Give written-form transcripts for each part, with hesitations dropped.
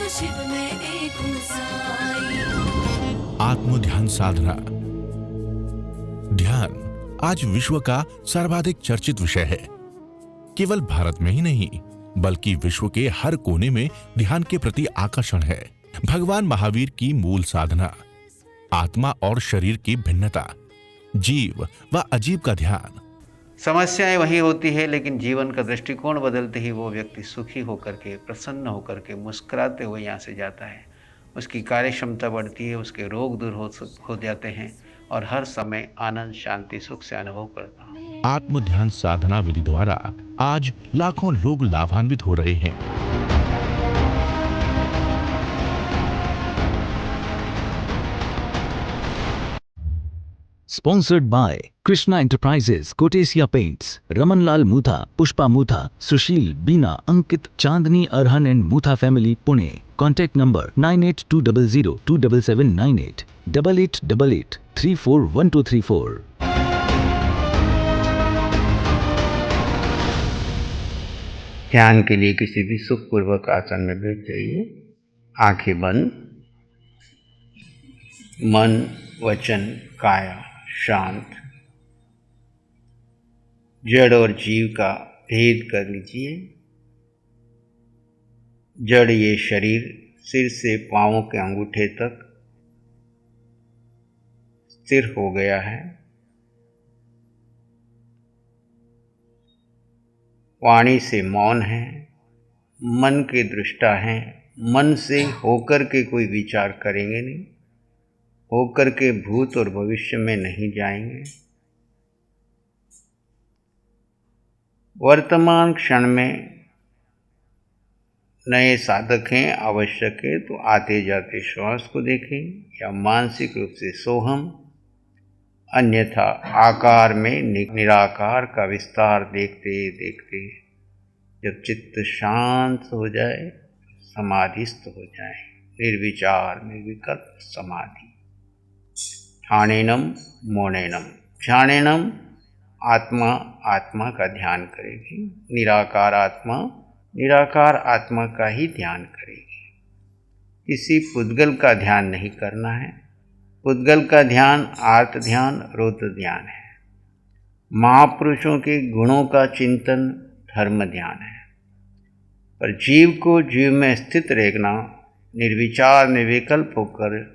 शिव में एक हूँ साई। आत्म ध्यान साधना। ध्यान आज विश्व का सर्वाधिक चर्चित विषय है। केवल भारत में ही नहीं बल्कि विश्व के हर कोने में ध्यान के प्रति आकर्षण है। भगवान महावीर की मूल साधना, आत्मा और शरीर की भिन्नता, जीव व अजीब का ध्यान। समस्याएं वही होती है, लेकिन जीवन का दृष्टिकोण बदलते ही वो व्यक्ति सुखी होकर के, प्रसन्न होकर के, मुस्कुराते हुए यहाँ से जाता है। उसकी कार्य क्षमता बढ़ती है, उसके रोग दूर हो जाते हैं और हर समय आनंद, शांति, सुख से अनुभव करता हूँ। आत्म ध्यान साधना विधि द्वारा आज लाखों लोग लाभान्वित हो रहे हैं। Sponsored by Krishna Enterprises, Kotesia Paints, Ramanlal Mutha, Pushpa Mutha, Sushil, Beena, Ankit, Chandni, Arhan and Mutha family, Pune. Contact number 9820027798, 8888341234. ध्यान के लिए किसी भी सुखपूर्वक आसन में बैठ जाइए। आंखें बंद, मन, वचन, काया शांत। जड़ और जीव का भेद कर लीजिए। जड़ ये शरीर सिर से पांवों के अंगूठे तक स्थिर हो गया है। वाणी से मौन है, मन के दृष्टा हैं, मन से होकर के कोई विचार करेंगे नहीं, होकर के भूत और भविष्य में नहीं जाएंगे। वर्तमान क्षण में नए साधक हैं, आवश्यक है तो आते जाते श्वास को देखें या मानसिक रूप से सोहम, अन्यथा आकार में निराकार का विस्तार देखते देखते जब चित्त शांत हो जाए, समाधिस्थ हो जाए, निर्विचार निर्विकल्प समाधि। ठाणेनम मौनेनम। ध्यानेनम आत्मा आत्मा का ध्यान करेगी, निराकार आत्मा का ही ध्यान करेगी। किसी पुद्गल का ध्यान नहीं करना है। पुद्गल का ध्यान आर्त ध्यान, रौद्र ध्यान है। महापुरुषों के गुणों का चिंतन धर्म ध्यान है। पर जीव को जीव में स्थित रहना, निर्विचार निर्विकल्प होकर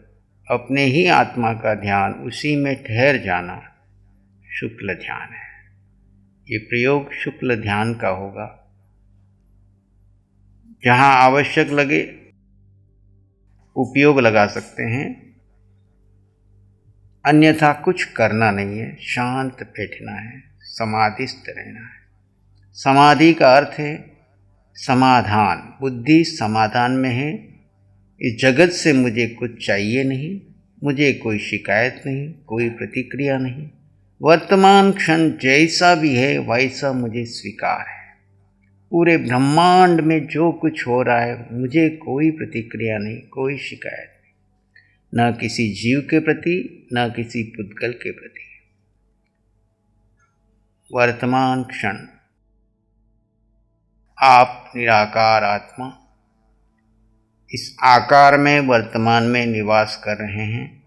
अपने ही आत्मा का ध्यान, उसी में ठहर जाना शुक्ल ध्यान है। ये प्रयोग शुक्ल ध्यान का होगा। जहाँ आवश्यक लगे उपयोग लगा सकते हैं, अन्यथा कुछ करना नहीं है, शांत बैठना है, समाधिस्थ रहना है। समाधि का अर्थ है समाधान। बुद्धि समाधान में है। इस जगत से मुझे कुछ चाहिए नहीं, मुझे कोई शिकायत नहीं, कोई प्रतिक्रिया नहीं। वर्तमान क्षण जैसा भी है वैसा मुझे स्वीकार है। पूरे ब्रह्मांड में जो कुछ हो रहा है मुझे कोई प्रतिक्रिया नहीं, कोई शिकायत नहीं, न किसी जीव के प्रति, न किसी पुद्गल के प्रति। वर्तमान क्षण आप निराकार आत्मा इस आकार में वर्तमान में निवास कर रहे हैं।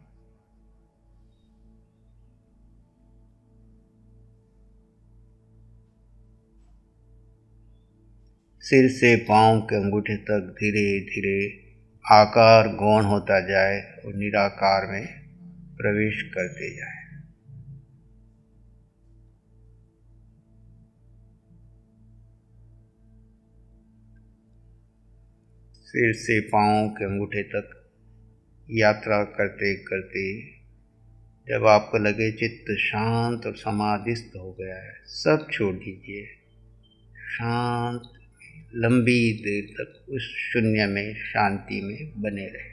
सिर से पांव के अंगूठे तक धीरे धीरे आकार गौण होता जाए और निराकार में प्रवेश करते जाए। सिर से पांव के अंगूठे तक यात्रा करते करते जब आपको लगे चित्त शांत और समाधिस्थ हो गया है, सब छोड़ दीजिए। शांत लंबी देर तक उस शून्य में, शांति में बने रहे।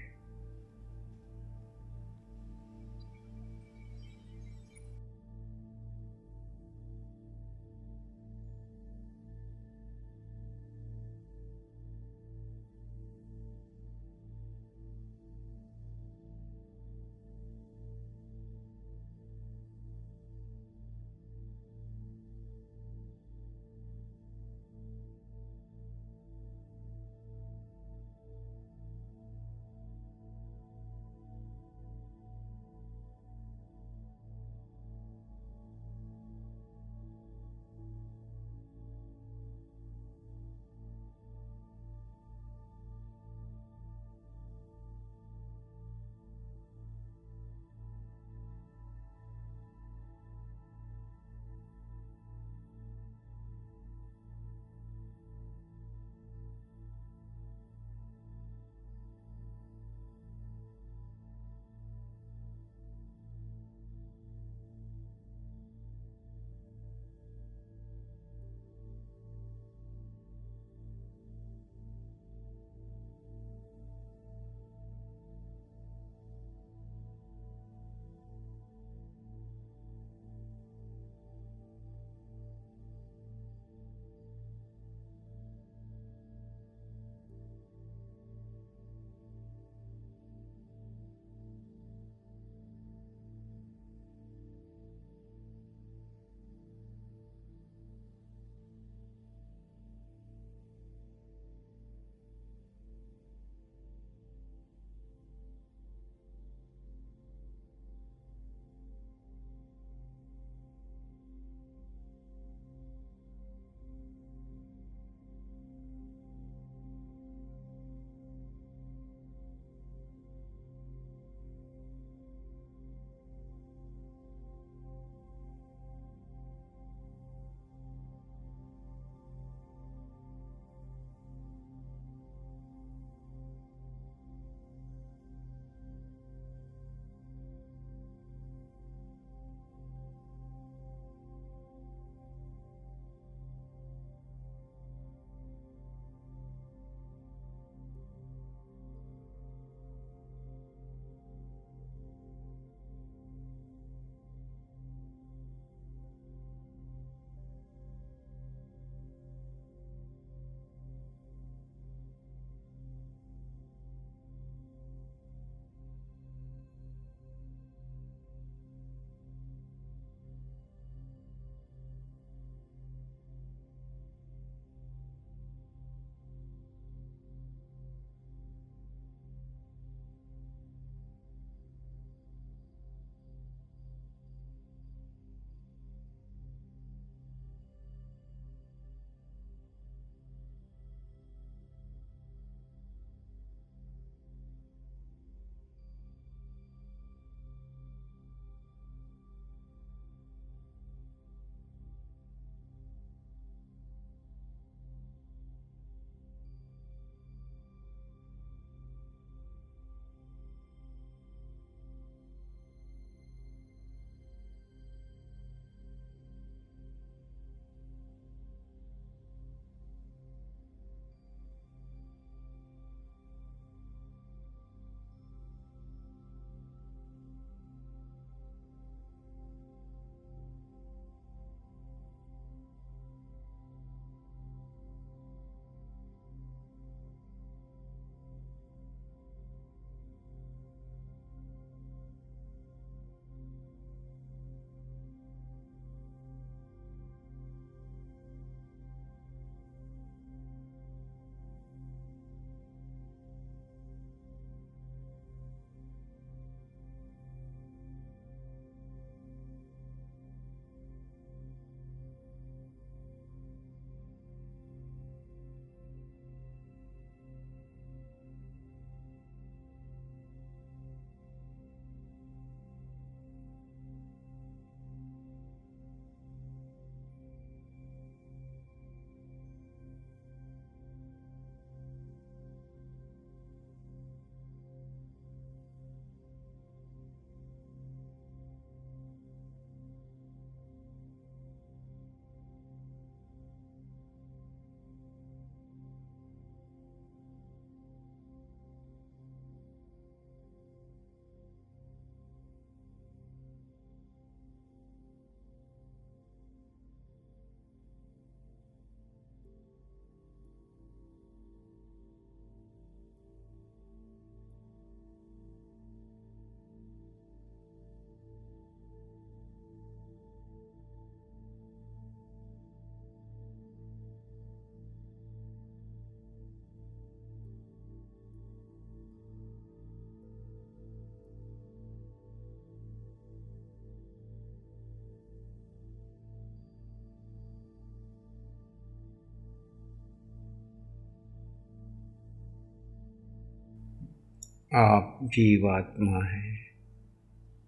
आप जीवात्मा हैं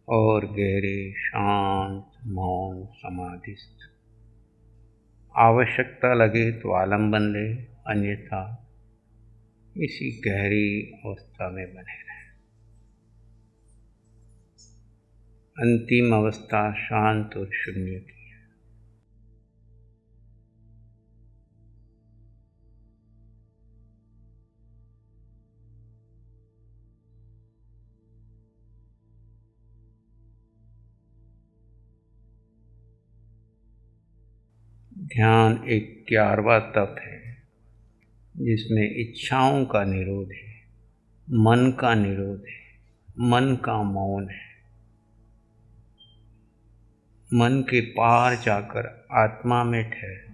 और गहरे शांत मौन समाधिस्थ। आवश्यकता लगे तो आलम्बन ले, अन्यथा इसी गहरी अवस्था में बने रहें। अंतिम अवस्था शांत और शून्य की। ध्यान एक 11वां तप है जिसमें इच्छाओं का निरोध है, मन का निरोध है, मन का मौन है। मन के पार जाकर आत्मा में ठहरना है।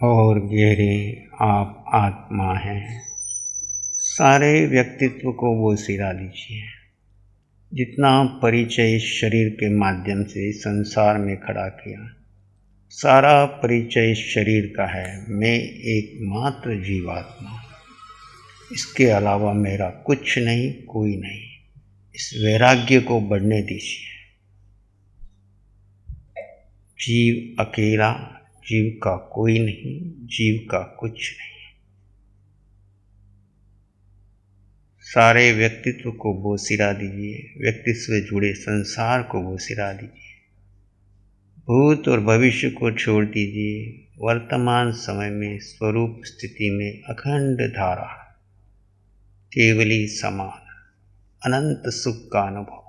और गहरे आप आत्मा हैं। सारे व्यक्तित्व को वो सिरा दीजिए। जितना परिचय शरीर के माध्यम से संसार में खड़ा किया, सारा परिचय शरीर का है। मैं एकमात्र जीवात्मा, इसके अलावा मेरा कुछ नहीं, कोई नहीं। इस वैराग्य को बढ़ने दीजिए। जीव अकेला, जीव का कोई नहीं, जीव का कुछ नहीं। सारे व्यक्तित्व को बोसिरा दीजिए। व्यक्तित्व से जुड़े संसार को बोसिरा दीजिए। भूत और भविष्य को छोड़ दीजिए। वर्तमान समय में स्वरूप स्थिति में अखंड धारा, केवली समान अनंत सुख का अनुभव।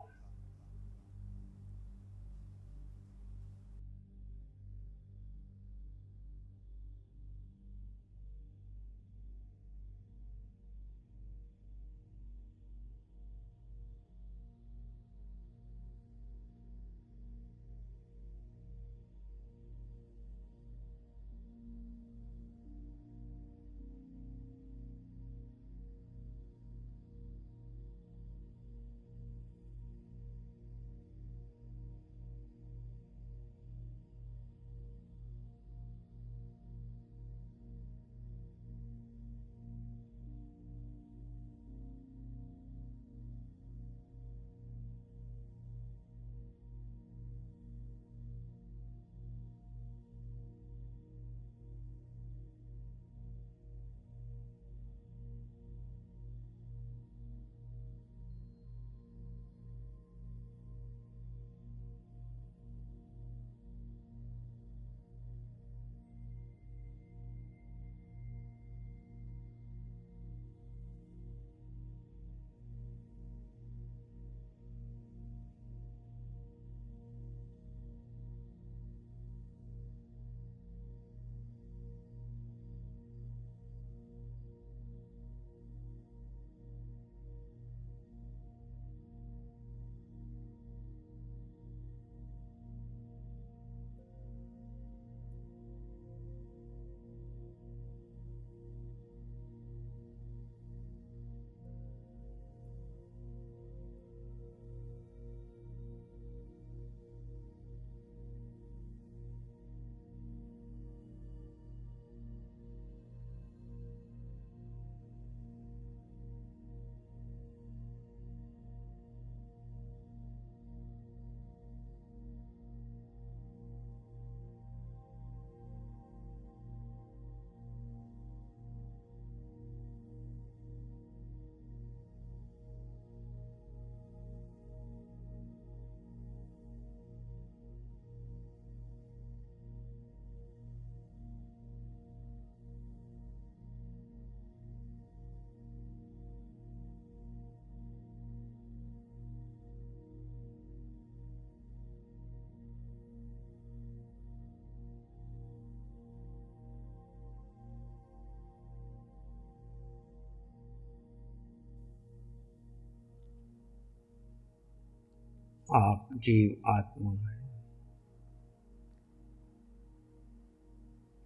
आप जीव आत्मा हैं।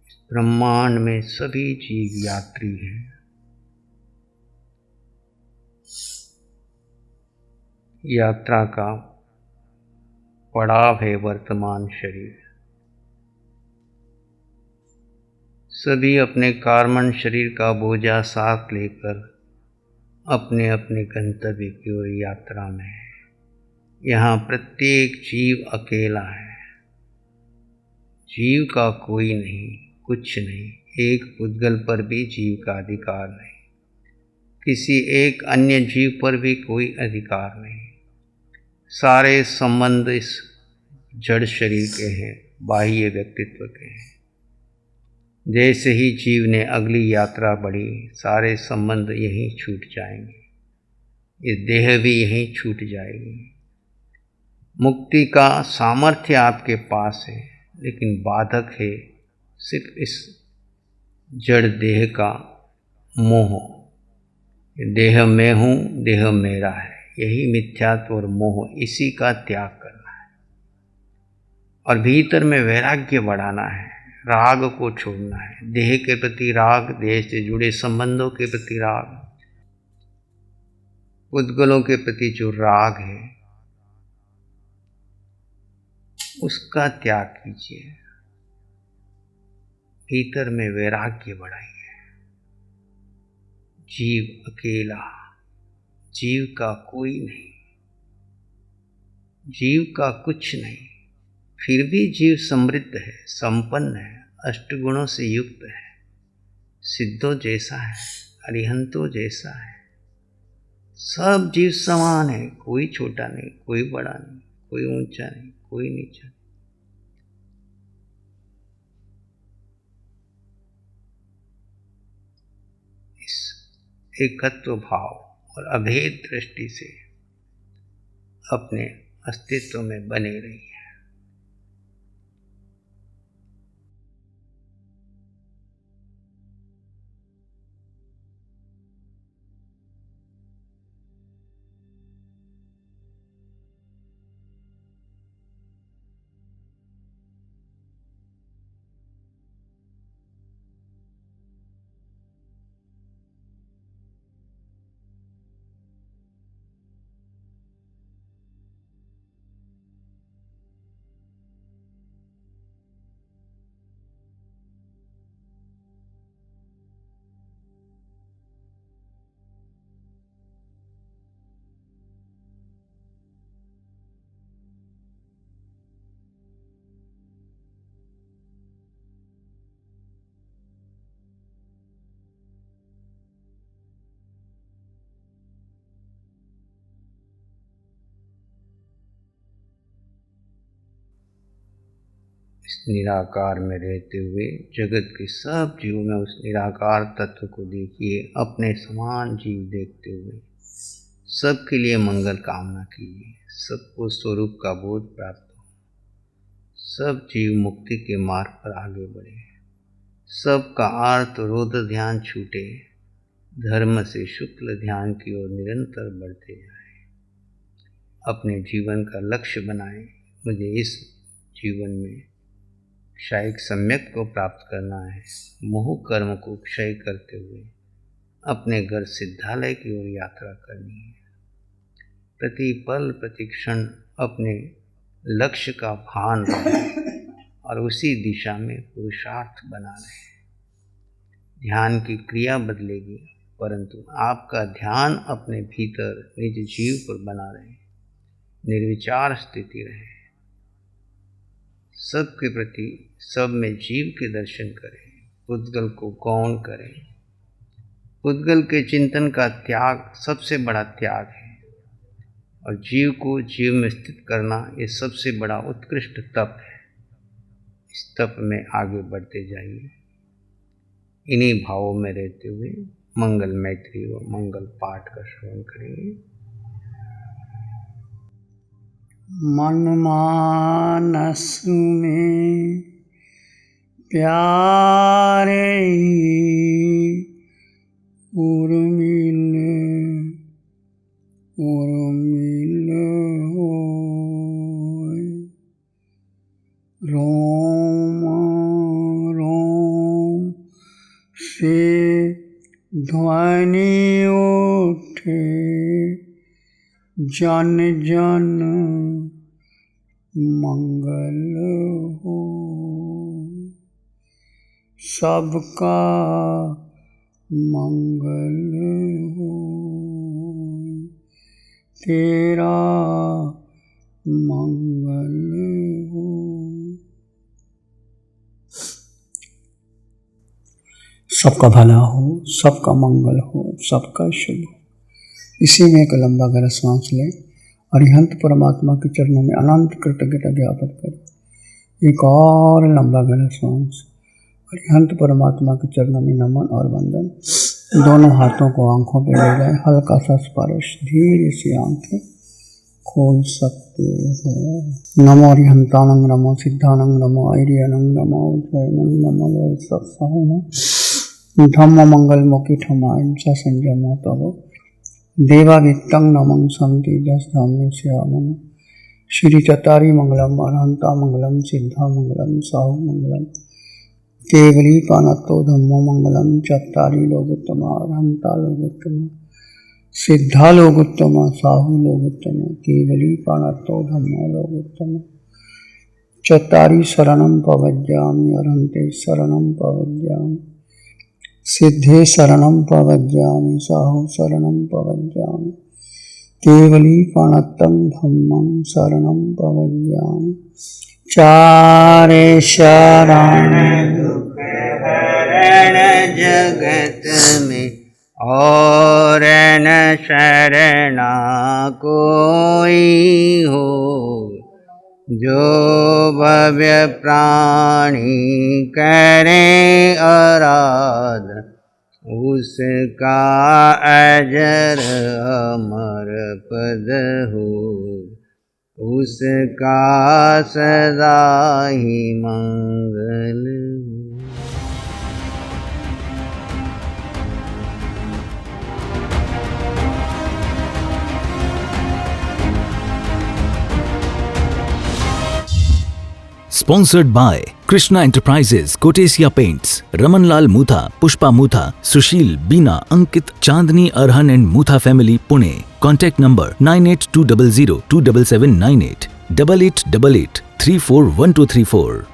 इस ब्रह्मांड में सभी जीव यात्री हैं। यात्रा का पड़ाव है वर्तमान शरीर। सभी अपने कार्बन शरीर का बोझा साथ लेकर अपने अपने गंतव्य की ओर यात्रा में है। यहाँ प्रत्येक जीव अकेला है। जीव का कोई नहीं, कुछ नहीं। एक पुद्गल पर भी जीव का अधिकार नहीं, किसी एक अन्य जीव पर भी कोई अधिकार नहीं। सारे संबंध इस जड़ शरीर के हैं, बाह्य व्यक्तित्व के हैं। जैसे ही जीव ने अगली यात्रा बढ़ी, सारे संबंध यहीं छूट जाएंगे। ये देह भी यहीं छूट जाएगी। मुक्ति का सामर्थ्य आपके पास है, लेकिन बाधक है सिर्फ इस जड़ देह का मोह। देह मैं हूँ, देह मेरा है, यही मिथ्यात्व और मोह, इसी का त्याग करना है और भीतर में वैराग्य बढ़ाना है। राग को छोड़ना है। देह के प्रति राग, देह से जुड़े संबंधों के प्रति राग, उद्गलों के प्रति जो राग है उसका त्याग कीजिए। भीतर में वैराग्य बढ़ाइए। जीव अकेला, जीव का कोई नहीं, जीव का कुछ नहीं, फिर भी जीव समृद्ध है, संपन्न है, अष्टगुणों से युक्त है, सिद्धों जैसा है, अरिहंतों जैसा है। सब जीव समान है, कोई छोटा नहीं, कोई बड़ा नहीं, कोई ऊंचा नहीं, कोई नीचा नहीं। इस एकत्व भाव और अभेद दृष्टि से अपने अस्तित्व में बने रहिए। इस निराकार में रहते हुए जगत के सब जीवों में उस निराकार तत्व को देखिए। अपने समान जीव देखते हुए सबके लिए मंगल कामना कीजिए। सबको स्वरूप का बोध प्राप्त हो, सब जीव मुक्ति के मार्ग पर आगे बढ़े, सबका आर्त रोध ध्यान छूटे, धर्म से शुक्ल ध्यान की ओर निरंतर बढ़ते जाए। अपने जीवन का लक्ष्य बनाएं। मुझे इस जीवन में क्षयिक सम्यक को प्राप्त करना है। मोह कर्म को क्षय करते हुए अपने घर सिद्धालय की ओर यात्रा करनी है। प्रति पल प्रति क्षण अपने लक्ष्य का भान रहे और उसी दिशा में पुरुषार्थ बना रहे। ध्यान की क्रिया बदलेगी, परंतु आपका ध्यान अपने भीतर निज जीव पर बना रहे, निर्विचार स्थिति रहे। सबके प्रति सब में जीव के दर्शन करें। उद्गल को गौण करें। उद्गल के चिंतन का त्याग सबसे बड़ा त्याग है और जीव को जीव में स्थित करना ये सबसे बड़ा उत्कृष्ट तप है। इस तप में आगे बढ़ते जाइए। इन्हीं भावों में रहते हुए मंगल मैत्री व मंगल पाठ का श्रवण करेंगे। मन मानस में प्यारे उर्मिल होय। रोम रोम से ध्वनि उठे, जन जन मंगल हो। सबका मंगल हो, तेरा मंगल हो। सबका भला हो, सबका मंगल हो, सबका शुभ हो। इसी में एक लंबा गहरा सांस लें। अरिहंत परमात्मा के चरणों में अनंत कृतज्ञता ज्ञापित करें। एक और लंबा गहरा सांस। अरिहंत परमात्मा के चरणों में नमन और वंदन। दोनों हाथों को आंखों पे ले जाए। हल्का सा स्पर्श, धीरे से आंखें खोल सकते हैं। नमो अरिहंतानंग नमो सिद्धानंग नमो ऐर्यनंग नमो उज्जयनंग नमो लोहितसत्सहनंग धम्म मंगल मुखी ठमायं स संयमो तवो देवादित्यं नमं सन्ति जस धाम्ने श्यामन। श्री चतारी मंगलम अरहंता मंगलम सिद्धा मंगलम साहु मंगलम केवली पानत्तो धम्मो मंगलम चत्तारी लोकोत्तमा अरहंता लोकोत्तमा सिद्धा लोकोत्तमा साहू लोकोत्तमा केवली पानत्तो धम्मो लोकोत्तमा चत्तारी शरणं पवज्यामि अरहन्ते शरणं पवज्यामि सिद्धे शरणं पवज्यामि साहू शरणं पवज्यामि केवली पाणत्तं धम्मं शरणं पवज्यामि चारे शरण जगत में और न शरणा कोई हो, जो भव्य प्राणी करे आराधना उसका अजर अमर पद हो, उसका सदा ही मंगल हो। Sponsored by Krishna Enterprises, Kotesia Paints, Ramanlal Mutha, Pushpa Mutha, Sushil, Beena, Ankit, Chandni, Arhan and Mutha family, Pune. Contact number 9820027798 8888 341234.